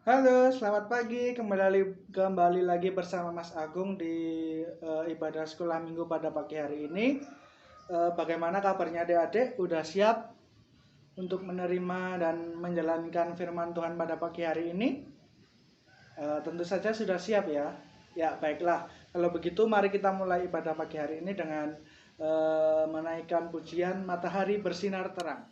Halo, selamat pagi. Kembali lagi bersama Mas Agung di ibadah sekolah minggu pada pagi hari ini. Bagaimana kabarnya adik-adik? Udah siap untuk menerima dan menjalankan firman Tuhan pada pagi hari ini? Tentu saja sudah siap ya. Ya, baiklah. Kalau begitu mari kita mulai ibadah pagi hari ini dengan menaikkan pujian Matahari Bersinar Terang.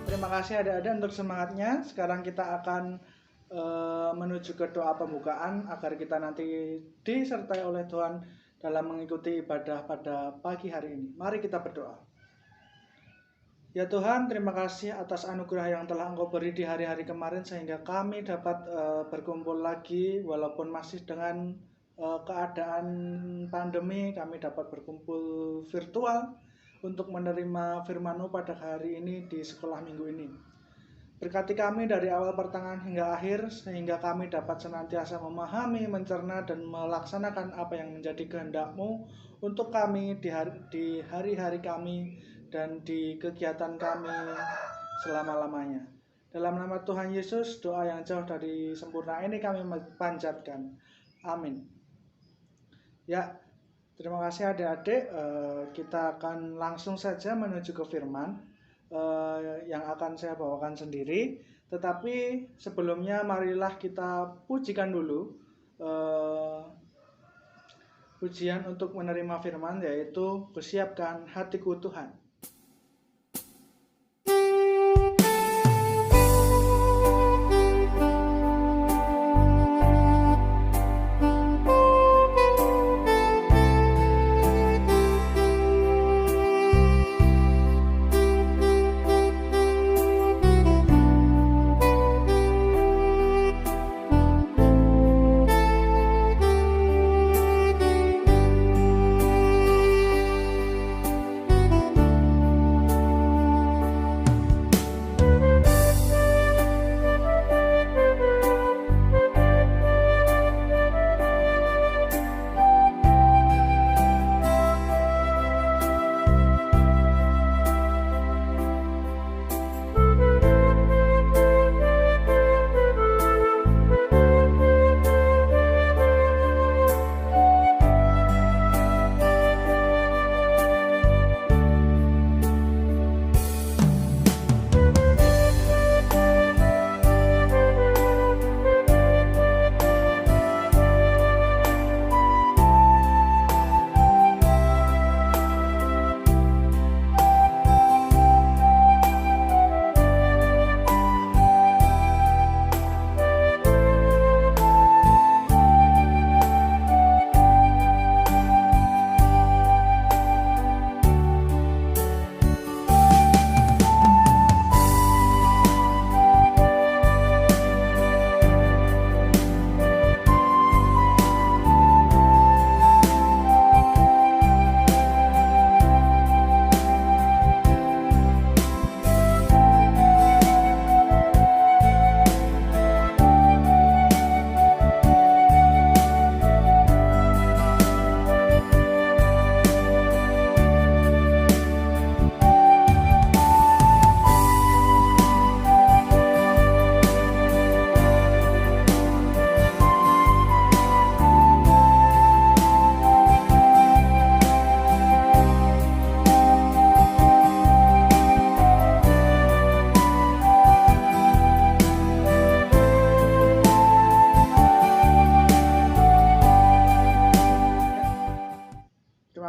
Terima kasih adik-adik untuk semangatnya. Sekarang kita akan menuju ke doa pembukaan agar kita nanti disertai oleh Tuhan dalam mengikuti ibadah pada pagi hari ini. Mari kita berdoa. Ya Tuhan, terima kasih atas anugerah yang telah Engkau beri di hari-hari kemarin sehingga kami dapat berkumpul lagi walaupun masih dengan keadaan pandemi, kami dapat berkumpul virtual untuk menerima firman-Mu pada hari ini di sekolah minggu ini. Berkati kami dari awal pertengahan hingga akhir sehingga kami dapat senantiasa memahami, mencerna dan melaksanakan apa yang menjadi kehendak-Mu untuk kami di hari-hari kami dan di kegiatan kami selama-lamanya. Dalam nama Tuhan Yesus, doa yang jauh dari sempurna ini kami panjatkan. Amin. Ya, terima kasih adik-adik. Kita akan langsung saja menuju ke firman yang akan saya bawakan sendiri. Tetapi sebelumnya marilah kita pujikan dulu pujian untuk menerima firman, yaitu "Kusiapkan Hatiku Tuhan".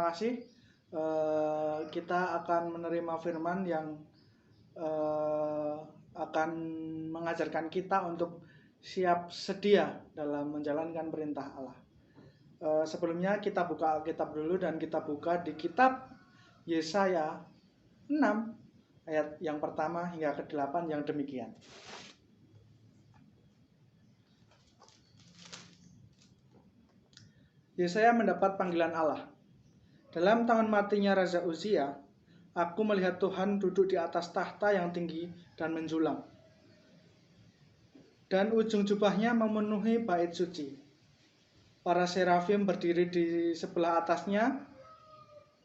Kasih. Kita akan menerima firman yang akan mengajarkan kita untuk siap sedia dalam menjalankan perintah Allah. Sebelumnya kita buka Alkitab dulu dan kita buka di kitab Yesaya 6 ayat yang pertama hingga ke-8 yang demikian. Yesaya mendapat panggilan Allah. Dalam tahun matinya Raja Uzia, aku melihat Tuhan duduk di atas tahta yang tinggi dan menjulang. Dan ujung jubahnya memenuhi bait suci. Para serafim berdiri di sebelah atasnya,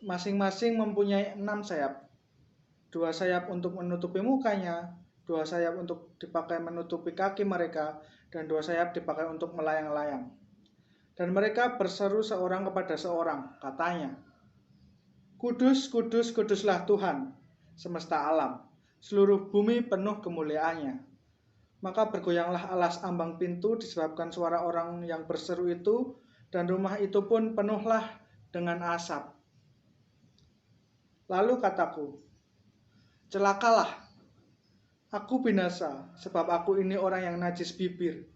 masing-masing mempunyai 6 sayap. 2 sayap untuk menutupi mukanya, 2 sayap untuk dipakai menutupi kaki mereka, dan 2 sayap dipakai untuk melayang-layang. Dan mereka berseru seorang kepada seorang, katanya, Kudus, kudus, kuduslah Tuhan, semesta alam, seluruh bumi penuh kemuliaannya. Maka bergoyanglah alas ambang pintu disebabkan suara orang yang berseru itu, dan rumah itu pun penuhlah dengan asap. Lalu kataku, celakalah, aku binasa, sebab aku ini orang yang najis bibir,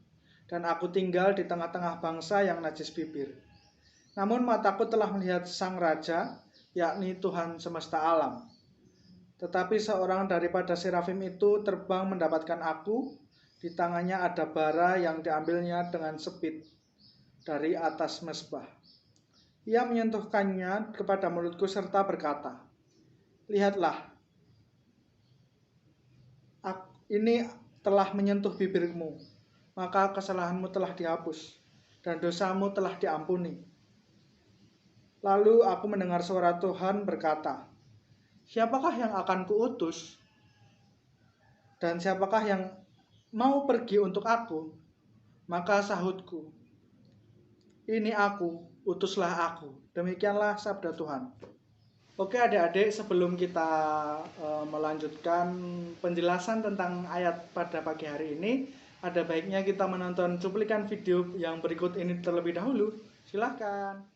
dan aku tinggal di tengah-tengah bangsa yang najis bibir. Namun mataku telah melihat Sang Raja, yakni Tuhan semesta alam. Tetapi seorang daripada serafim itu terbang mendapatkan aku, di tangannya ada bara yang diambilnya dengan sepit dari atas mezbah. Ia menyentuhkannya kepada mulutku serta berkata, lihatlah, ini telah menyentuh bibirmu, maka kesalahanmu telah dihapus, dan dosamu telah diampuni. Lalu aku mendengar suara Tuhan berkata, siapakah yang akan kuutus? Dan siapakah yang mau pergi untuk aku? Maka sahutku, ini aku, utuslah aku. Demikianlah sabda Tuhan. Oke adik-adik, sebelum kita melanjutkan penjelasan tentang ayat pada pagi hari ini, ada baiknya kita menonton cuplikan video yang berikut ini terlebih dahulu. Silakan.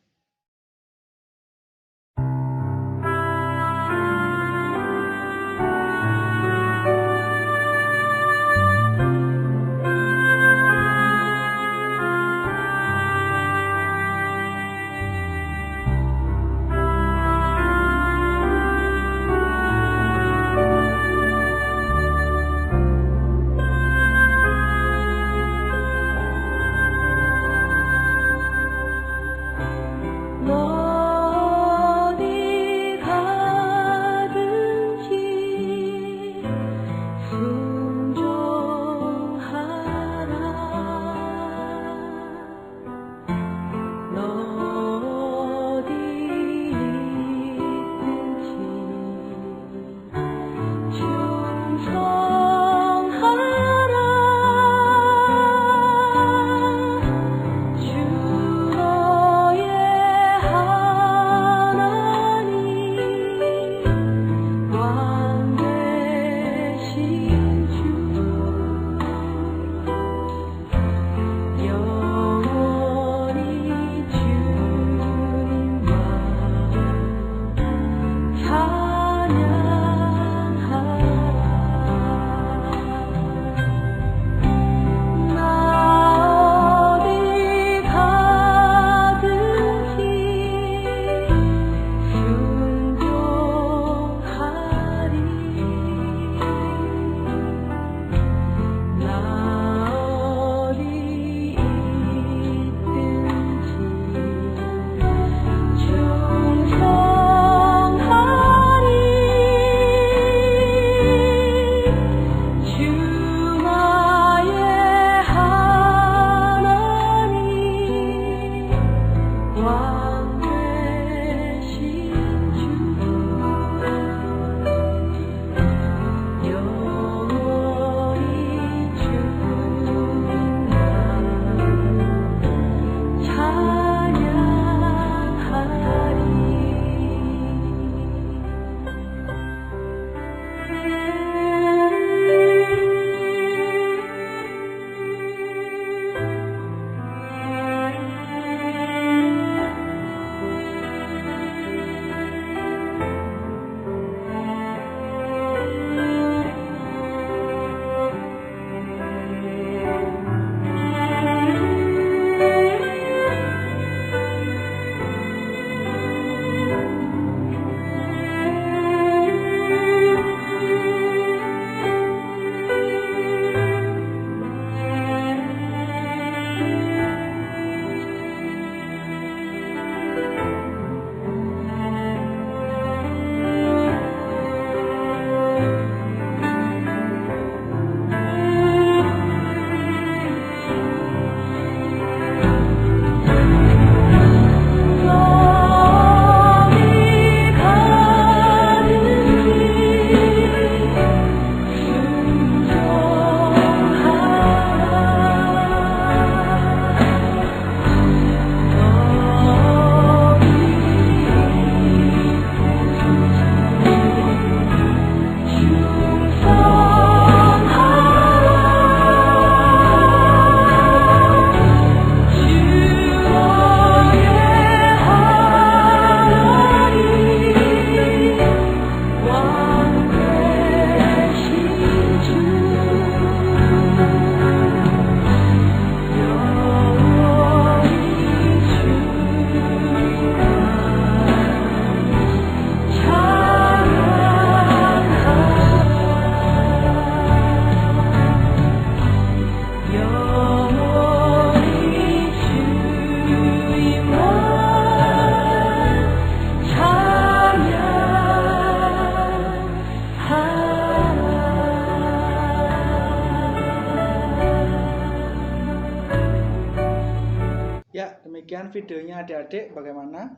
demikian videonya adik-adik. Bagaimana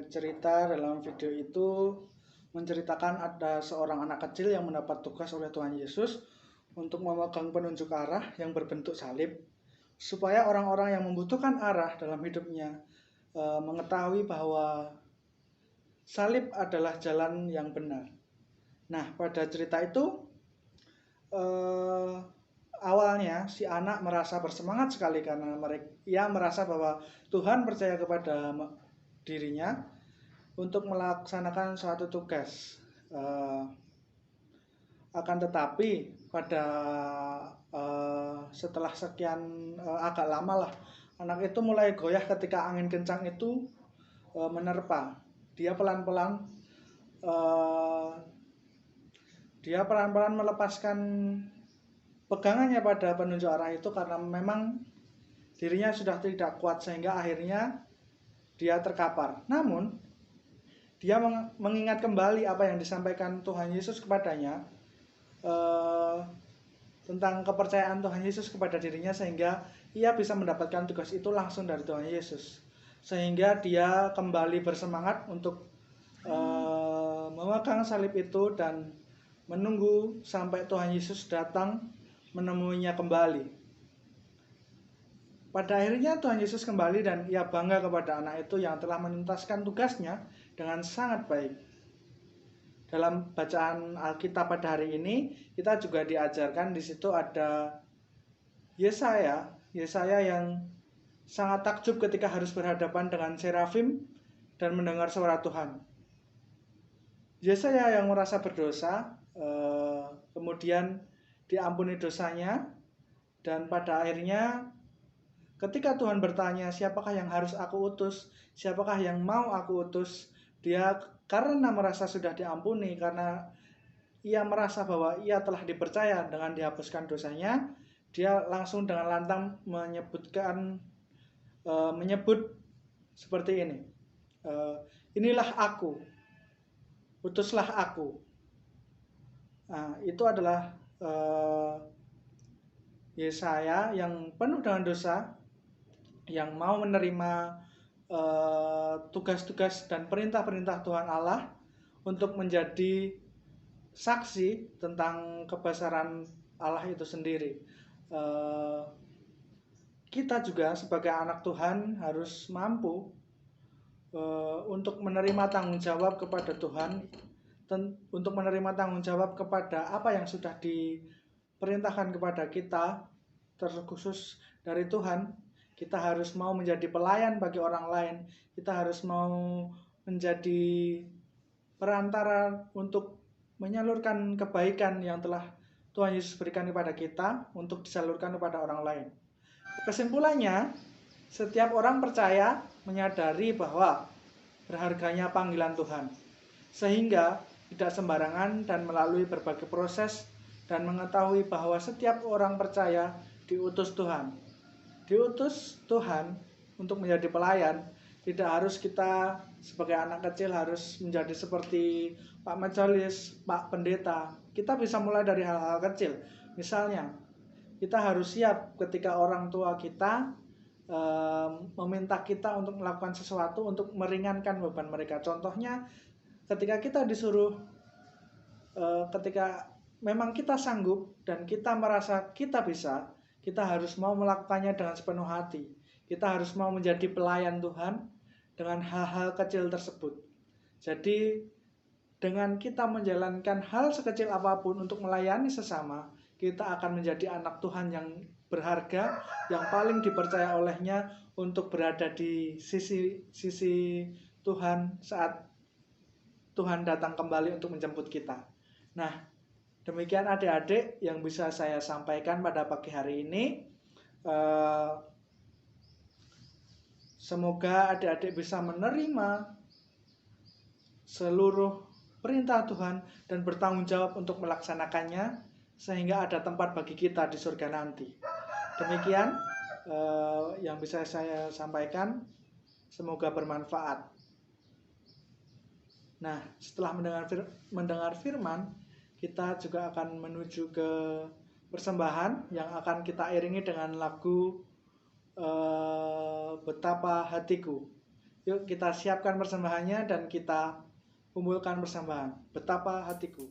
cerita dalam video itu menceritakan ada seorang anak kecil yang mendapat tugas oleh Tuhan Yesus untuk memegang penunjuk arah yang berbentuk salib, supaya orang-orang yang membutuhkan arah dalam hidupnya mengetahui bahwa salib adalah jalan yang benar. Nah, pada cerita itu awalnya si anak merasa bersemangat sekali karena ia merasa bahwa Tuhan percaya kepada dirinya untuk melaksanakan suatu tugas. Akan tetapi pada setelah sekian agak lama lah, anak itu mulai goyah ketika angin kencang itu menerpa. Dia pelan-pelan melepaskan pegangannya pada penunjuk arah itu karena memang dirinya sudah tidak kuat, sehingga akhirnya dia terkapar. Namun dia mengingat kembali apa yang disampaikan Tuhan Yesus kepadanya tentang kepercayaan Tuhan Yesus kepada dirinya, sehingga ia bisa mendapatkan tugas itu langsung dari Tuhan Yesus, sehingga dia kembali bersemangat untuk memegang salib itu dan menunggu sampai Tuhan Yesus datang menemuinya kembali. Pada akhirnya Tuhan Yesus kembali dan ia bangga kepada anak itu yang telah menuntaskan tugasnya dengan sangat baik. Dalam bacaan Alkitab pada hari ini, kita juga diajarkan di situ ada Yesaya yang sangat takjub ketika harus berhadapan dengan serafim dan mendengar suara Tuhan. Yesaya yang merasa berdosa, kemudian diampuni dosanya, dan pada akhirnya ketika Tuhan bertanya, siapakah yang harus aku utus, siapakah yang mau aku utus, dia karena merasa sudah diampuni, karena ia merasa bahwa ia telah dipercaya dengan dihapuskan dosanya, dia langsung dengan lantang menyebut seperti ini, inilah aku, utuslah aku. Nah, itu adalah Yesaya yang penuh dengan dosa, yang mau menerima tugas-tugas dan perintah-perintah Tuhan Allah untuk menjadi saksi tentang kebesaran Allah itu sendiri. Kita juga sebagai anak Tuhan harus mampu untuk menerima tanggung jawab kepada Tuhan, untuk menerima tanggung jawab kepada apa yang sudah diperintahkan kepada kita, terkhusus dari Tuhan. Kita harus mau menjadi pelayan bagi orang lain. Kita harus mau menjadi perantara untuk menyalurkan kebaikan yang telah Tuhan Yesus berikan kepada kita untuk disalurkan kepada orang lain. Kesimpulannya, setiap orang percaya menyadari bahwa berharganya panggilan Tuhan, sehingga tidak sembarangan dan melalui berbagai proses dan mengetahui bahwa setiap orang percaya diutus Tuhan. Diutus Tuhan untuk menjadi pelayan. Tidak harus kita sebagai anak kecil harus menjadi seperti Pak Majelis, Pak Pendeta. Kita bisa mulai dari hal-hal kecil. Misalnya, kita harus siap ketika orang tua kita meminta kita untuk melakukan sesuatu untuk meringankan beban mereka. Contohnya, ketika kita disuruh, ketika memang kita sanggup dan kita merasa kita bisa, kita harus mau melakukannya dengan sepenuh hati. Kita harus mau menjadi pelayan Tuhan dengan hal-hal kecil tersebut. Jadi dengan kita menjalankan hal sekecil apapun untuk melayani sesama, kita akan menjadi anak Tuhan yang berharga, yang paling dipercaya olehnya untuk berada di sisi Tuhan saat Tuhan datang kembali untuk menjemput kita. Nah, demikian adik-adik yang bisa saya sampaikan pada pagi hari ini. Semoga adik-adik bisa menerima seluruh perintah Tuhan dan bertanggung jawab untuk melaksanakannya, sehingga ada tempat bagi kita di surga nanti. Demikian yang bisa saya sampaikan. Semoga bermanfaat. Nah, setelah mendengar firman, kita juga akan menuju ke persembahan yang akan kita iringi dengan lagu Betapa Hatiku. Yuk kita siapkan persembahannya dan kita kumpulkan persembahan. Betapa Hatiku.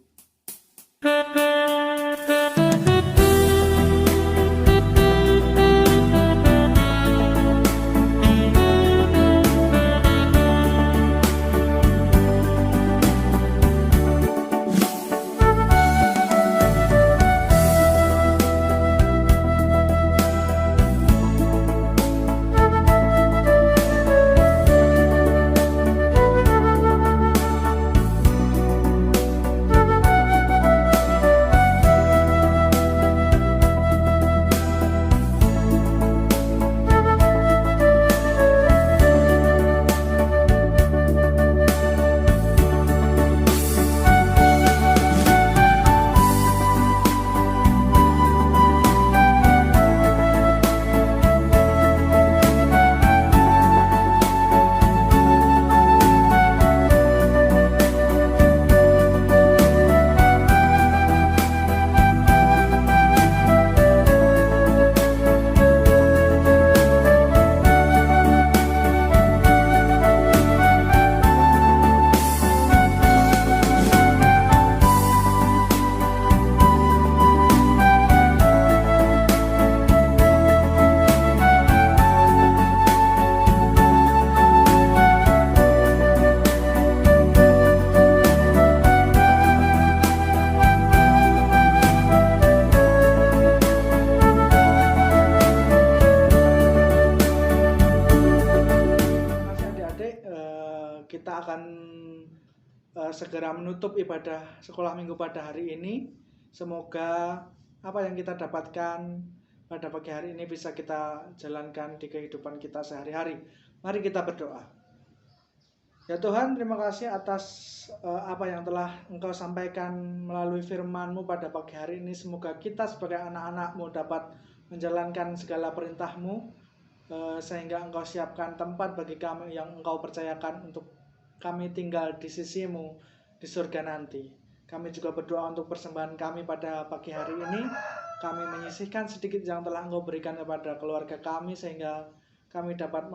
Kita akan segera menutup ibadah sekolah minggu pada hari ini. Semoga apa yang kita dapatkan pada pagi hari ini bisa kita jalankan di kehidupan kita sehari-hari. Mari kita berdoa. Ya Tuhan, terima kasih atas apa yang telah Engkau sampaikan melalui firman-Mu pada pagi hari ini. Semoga kita sebagai anak-anak-Mu dapat menjalankan segala perintah-Mu, sehingga Engkau siapkan tempat bagi kami yang Engkau percayakan untuk kami tinggal di sisi-Mu di surga nanti. Kami juga berdoa untuk persembahan kami pada pagi hari ini. Kami menyisihkan sedikit yang telah Engkau berikan kepada keluarga kami, sehingga kami dapat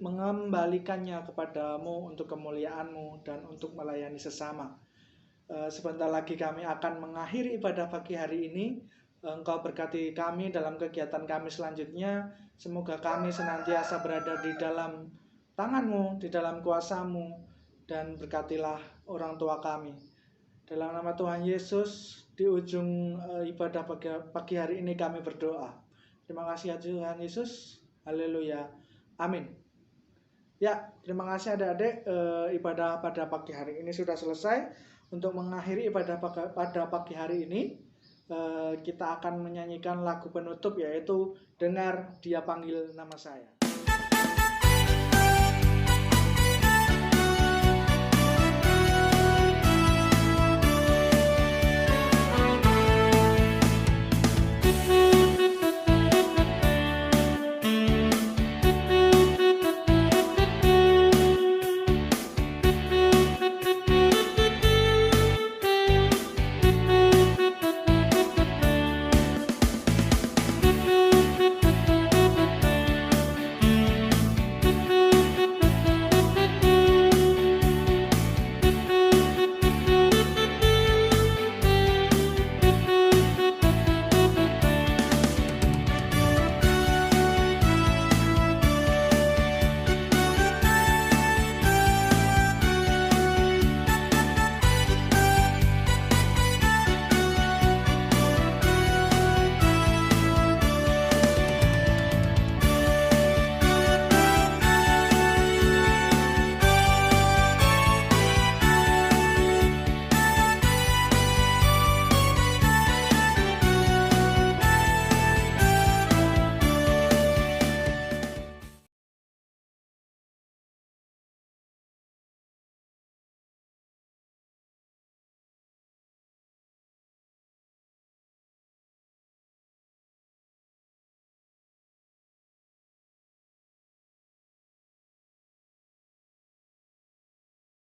mengembalikannya kepada-Mu untuk kemuliaan-Mu dan untuk melayani sesama. Sebentar lagi kami akan mengakhiri ibadah pagi hari ini. Engkau berkati kami dalam kegiatan kami selanjutnya. Semoga kami senantiasa berada di dalam tangan-Mu, di dalam kuasa-Mu, dan berkatilah orang tua kami. Dalam nama Tuhan Yesus, di ujung ibadah pagi hari ini kami berdoa. Terima kasih ya Tuhan Yesus. Haleluya. Amin. Ya, terima kasih adik-adik. Ibadah pada pagi hari ini sudah selesai. Untuk mengakhiri ibadah pada pagi hari ini, kita akan menyanyikan lagu penutup, yaitu Dengar Dia Panggil Nama Saya.